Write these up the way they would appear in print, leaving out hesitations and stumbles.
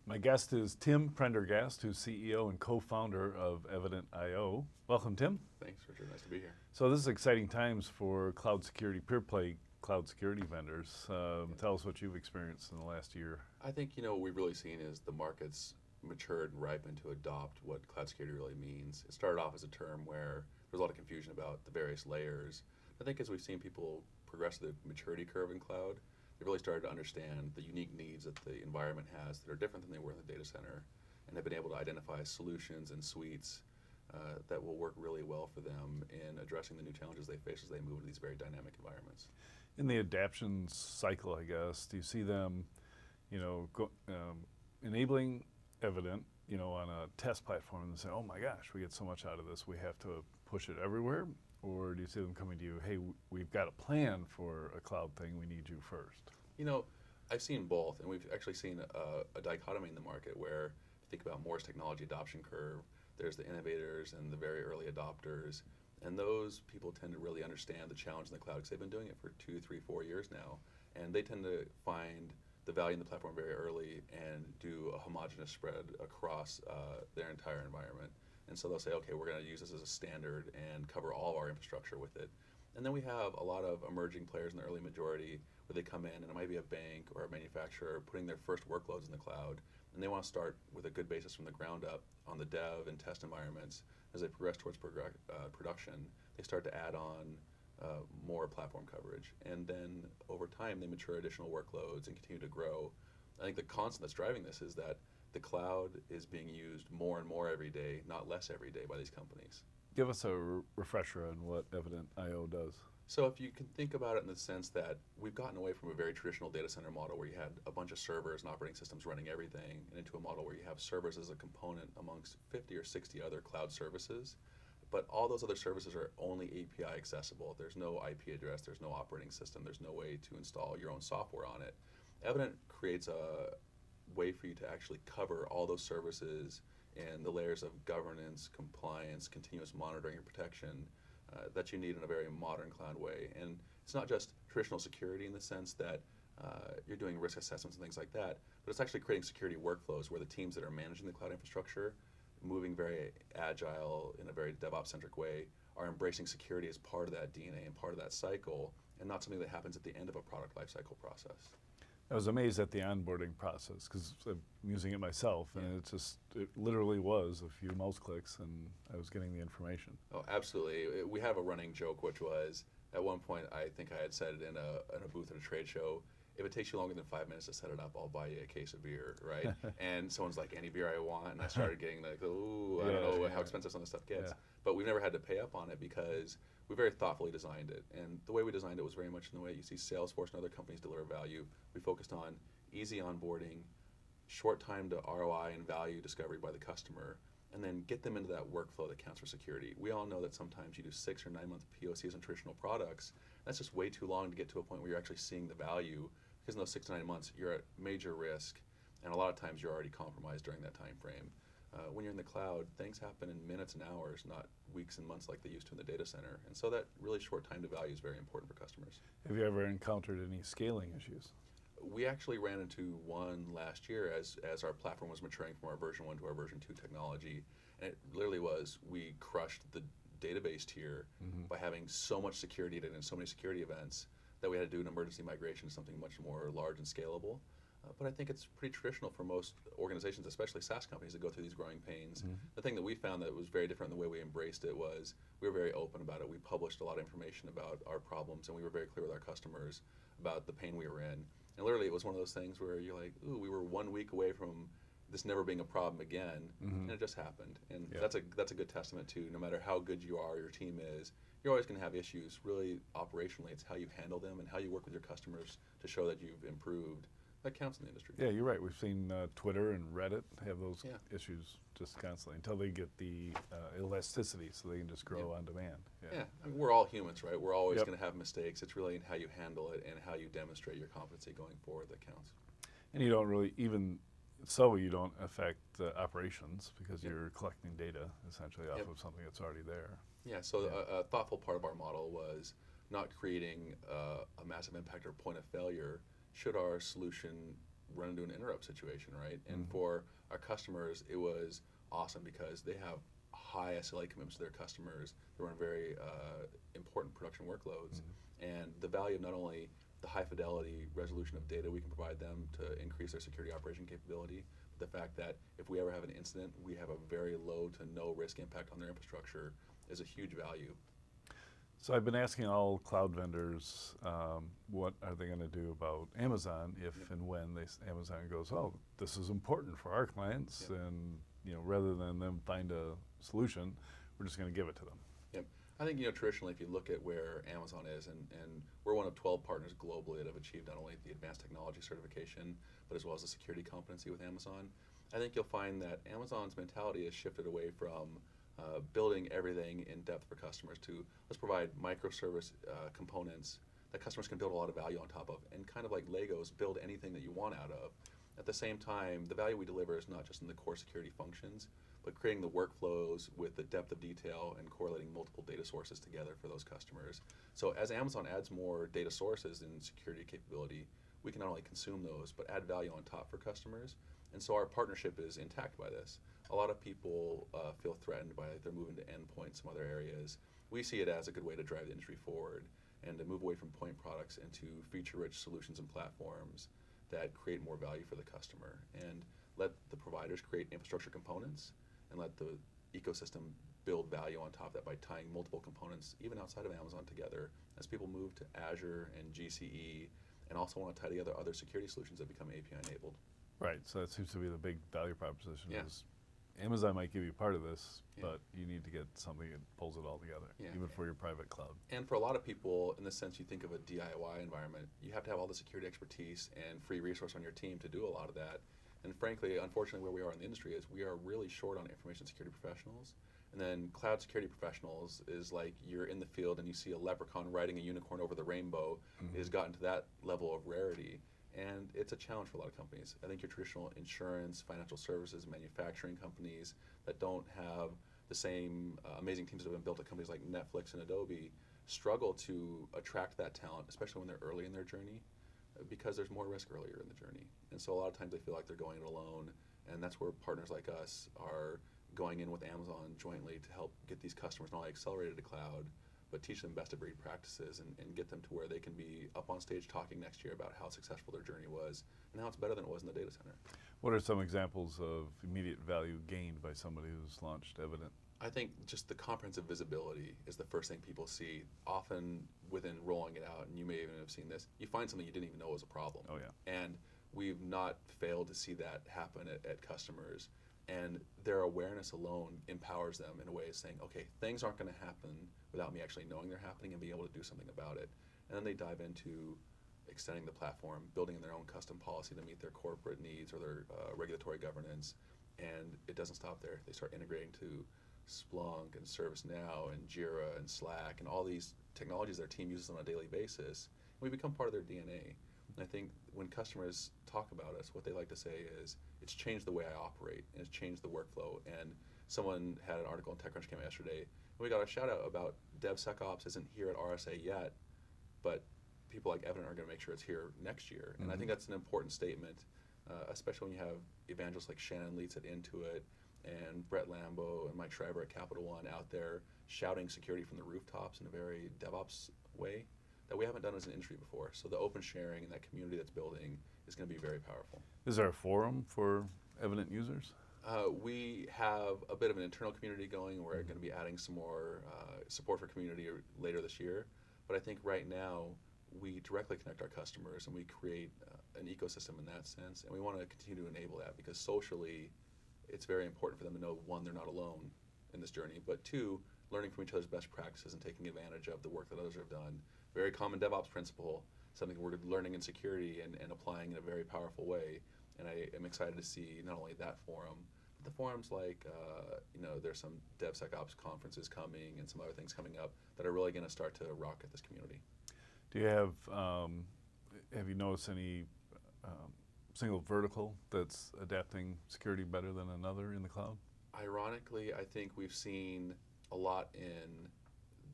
My guest is Tim Prendergast, who's CEO and co-founder of Evident.io. Welcome, Tim. Thanks, Richard. Nice to be here. So this is exciting times for cloud security, pure play cloud security vendors. Tell us what you've experienced in the last year. I think what we've really seen is the market's matured and ripened to adopt what cloud security really means. It started off as a term where there was a lot of confusion about the various layers. I think as we've seen people progress the maturity curve in cloud, they really started to understand the unique needs that the environment has that are different than they were in the data center, and have been able to identify solutions and suites that will work really well for them in addressing the new challenges they face as they move to these very dynamic environments. In the adaption cycle, I guess, do you see them, enabling Evident, on a test platform and say, oh my gosh, we get so much out of this, we have to push it everywhere? Or do you see them coming to you, hey, we've got a plan for a cloud thing, we need you first? I've seen both, and we've actually seen a dichotomy in the market where, if you think about Moore's technology adoption curve, there's the innovators and the very early adopters, and those people tend to really understand the challenge in the cloud because they've been doing it for 2, 3, 4 years now, and they tend to find the value in the platform very early and do a homogeneous spread across their entire environment. And so they'll say, okay, we're going to use this as a standard and cover all of our infrastructure with it. And then we have a lot of emerging players in the early majority where they come in, and it might be a bank or a manufacturer putting their first workloads in the cloud, and they want to start with a good basis from the ground up on the dev and test environments. As they progress towards production, they start to add on more platform coverage. And then over time, they mature additional workloads and continue to grow. I think the constant that's driving this is that the cloud is being used more and more every day, not less every day, by these companies. Give us a refresher on what Evident.io does. So if you can think about it in the sense that we've gotten away from a very traditional data center model where you had a bunch of servers and operating systems running everything, and into a model where you have servers as a component amongst 50 or 60 other cloud services. But all those other services are only API accessible. There's no IP address, there's no operating system, there's no way to install your own software on it. Evident creates a way for you to actually cover all those services and the layers of governance, compliance, continuous monitoring and protection that you need in a very modern cloud way. And it's not just traditional security in the sense that you're doing risk assessments and things like that, but it's actually creating security workflows where the teams that are managing the cloud infrastructure, moving very agile in a very DevOps-centric way, are embracing security as part of that DNA and part of that cycle, and not something that happens at the end of a product lifecycle process. I was amazed at the onboarding process because I'm using it myself, and it literally was a few mouse clicks and I was getting the information. Oh, absolutely. We have a running joke, which was, at one point, I think I had said it in a booth at a trade show, if it takes you longer than 5 minutes to set it up, I'll buy you a case of beer, right? And someone's like, any beer I want, and I started getting like, ooh, I don't know how expensive some of this stuff gets. Yeah. But we've never had to pay up on it because we very thoughtfully designed it. And the way we designed it was very much in the way you see Salesforce and other companies deliver value. We focused on easy onboarding, short time to ROI and value discovery by the customer, and then get them into that workflow that counts for security. We all know that sometimes you do 6 or 9 month POCs on traditional products. That's just way too long to get to a point where you're actually seeing the value, because in those 6 to 9 months, you're at major risk, and a lot of times you're already compromised during that time frame. When you're in the cloud, things happen in minutes and hours, not weeks and months like they used to in the data center. And so that really short time to value is very important for customers. Have you ever encountered any scaling issues? We actually ran into one last year as our platform was maturing from our version 1 to our version 2 technology. And it literally was, we crushed the database tier by having so much security data and so many security events that we had to do an emergency migration to something much more large and scalable. But I think it's pretty traditional for most organizations, especially SaaS companies, to go through these growing pains. The thing that we found that was very different in the way we embraced it was we were very open about it. We published a lot of information about our problems, and we were very clear with our customers about the pain we were in. And literally, it was one of those things where you're like, ooh, we were 1 week away from this never being a problem again, and it just happened. And that's a good testament to no matter how good you are, your team is, you're always going to have issues. Really, operationally, it's how you handle them and how you work with your customers to show that you've improved. That counts in the industry. Yeah, you're right. We've seen Twitter and Reddit have those issues just constantly until they get the elasticity so they can just grow on demand. Yeah, I mean, we're all humans, right? We're always going to have mistakes. It's really in how you handle it and how you demonstrate your competency going forward that counts. And you don't really, even so, you don't affect operations because you're collecting data essentially off of something that's already there. Yeah, so a thoughtful part of our model was not creating a massive impact or point of failure should our solution run into an interrupt situation, right? And for our customers, it was awesome because they have high SLA commitments to their customers. They run very important production workloads. And the value of not only the high fidelity resolution of data we can provide them to increase their security operation capability, but the fact that if we ever have an incident, we have a very low to no risk impact on their infrastructure is a huge value. So I've been asking all cloud vendors, what are they going to do about Amazon if and when Amazon goes, oh, this is important for our clients, and rather than them find a solution, we're just going to give it to them. Yep. I think traditionally, if you look at where Amazon is, and we're one of 12 partners globally that have achieved not only the advanced technology certification, but as well as the security competency with Amazon, I think you'll find that Amazon's mentality has shifted away from building everything in depth for customers to let's provide microservice components that customers can build a lot of value on top of, and kind of like Legos, build anything that you want out of. At the same time, the value we deliver is not just in the core security functions, but creating the workflows with the depth of detail and correlating multiple data sources together for those customers. So as Amazon adds more data sources and security capability, we can not only consume those, but add value on top for customers. And so our partnership is intact by this. A lot of people feel threatened by they're moving to endpoints, some other areas. We see it as a good way to drive the industry forward and to move away from point products into feature-rich solutions and platforms that create more value for the customer, and let the providers create infrastructure components and let the ecosystem build value on top of that by tying multiple components, even outside of Amazon, together as people move to Azure and GCE and also want to tie together other security solutions that become API enabled. Right, so that seems to be the big value proposition is Amazon might give you part of this, but you need to get something that pulls it all together, even for your private cloud. And for a lot of people, in the sense you think of a DIY environment, you have to have all the security expertise and free resource on your team to do a lot of that. And frankly, unfortunately, where we are in the industry is we are really short on information security professionals. And then cloud security professionals is like you're in the field and you see a leprechaun riding a unicorn over the rainbow. It has gotten to that level of rarity. And it's a challenge for a lot of companies. I think your traditional insurance, financial services, manufacturing companies that don't have the same amazing teams that have been built at companies like Netflix and Adobe struggle to attract that talent, especially when they're early in their journey, because there's more risk earlier in the journey. And so a lot of times they feel like they're going it alone, and that's where partners like us are going in with Amazon jointly to help get these customers not only accelerated to cloud, but teach them best of breed practices and get them to where they can be up on stage talking next year about how successful their journey was and how it's better than it was in the data center. What are some examples of immediate value gained by somebody who's launched Evident? I think just the comprehensive visibility is the first thing people see. Often within rolling it out, and you may even have seen this, you find something you didn't even know was a problem. Oh yeah. And we've not failed to see that happen at customers. And their awareness alone empowers them in a way of saying, okay, things aren't going to happen without me actually knowing they're happening and being able to do something about it. And then they dive into extending the platform, building their own custom policy to meet their corporate needs or their regulatory governance. And it doesn't stop there. They start integrating to Splunk and ServiceNow and Jira and Slack and all these technologies their team uses on a daily basis. And we become part of their DNA. And I think when customers talk about us, what they like to say is, it's changed the way I operate, and it's changed the workflow. And someone had an article in TechCrunch came out yesterday, and we got a shout out about DevSecOps isn't here at RSA yet, but people like Evident are going to make sure it's here next year. And I think that's an important statement, especially when you have evangelists like Shannon Leitz at Intuit and Brett Lambo and Mike Schreiber at Capital One out there shouting security from the rooftops in a very DevOps way that we haven't done as an industry before. So the open sharing and that community that's building is going to be very powerful. Is there a forum for Evident users? We have a bit of an internal community going. We're going to be adding some more support for community later this year. But I think right now we directly connect our customers and we create an ecosystem in that sense. And we want to continue to enable that because socially it's very important for them to know, one, they're not alone in this journey, but two, learning from each other's best practices and taking advantage of the work that others have done. Very common DevOps principle, something we're learning in security and applying in a very powerful way. And I am excited to see not only that forum, but the forums like, there's some DevSecOps conferences coming and some other things coming up that are really going to start to rocket this community. Do you have you noticed any single vertical that's adapting security better than another in the cloud? Ironically, I think we've seen a lot in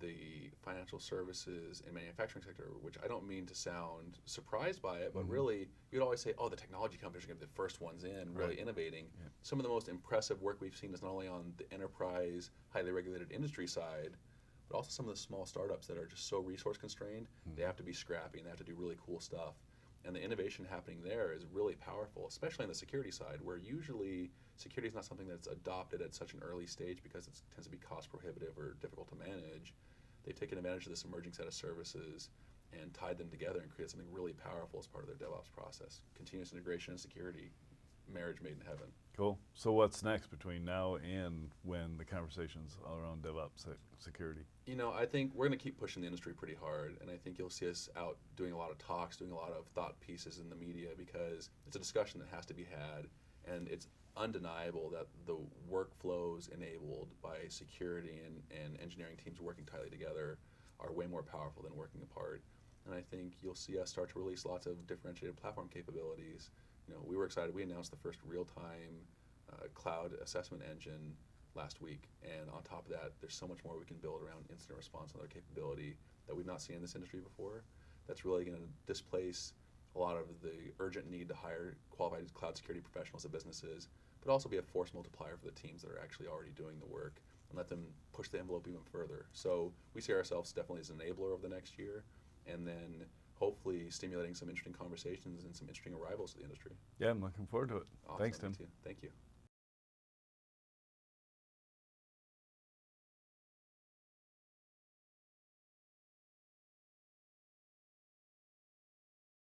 the financial services and manufacturing sector, which I don't mean to sound surprised by it, but Mhm. really, you'd always say, oh, the technology companies are going to be the first ones in, really Right. innovating. Yeah. Some of the most impressive work we've seen is not only on the enterprise, highly regulated industry side, but also some of the small startups that are just so resource constrained, they have to be scrappy and they have to do really cool stuff. And the innovation happening there is really powerful, especially on the security side, where usually security is not something that's adopted at such an early stage because it tends to be cost prohibitive or difficult to manage. They've taken advantage of this emerging set of services and tied them together and created something really powerful as part of their DevOps process. Continuous integration and security, marriage made in heaven. Cool. So what's next between now and when the conversations all around DevOps security? You know, I think we're going to keep pushing the industry pretty hard, and I think you'll see us out doing a lot of talks, doing a lot of thought pieces in the media, because it's a discussion that has to be had, and it's undeniable that the workflows enabled by security and engineering teams working tightly together are way more powerful than working apart. And I think you'll see us start to release lots of differentiated platform capabilities. You know, we were excited. We announced the first real-time cloud assessment engine last week, and on top of that, there's so much more we can build around incident response and other capability that we've not seen in this industry before. That's really going to displace a lot of the urgent need to hire qualified cloud security professionals at businesses, but also be a force multiplier for the teams that are actually already doing the work and let them push the envelope even further. So we see ourselves definitely as an enabler over the next year, and then hopefully stimulating some interesting conversations and some interesting arrivals to the industry. Yeah, I'm looking forward to it. Awesome. Thanks, Tim. Thank you.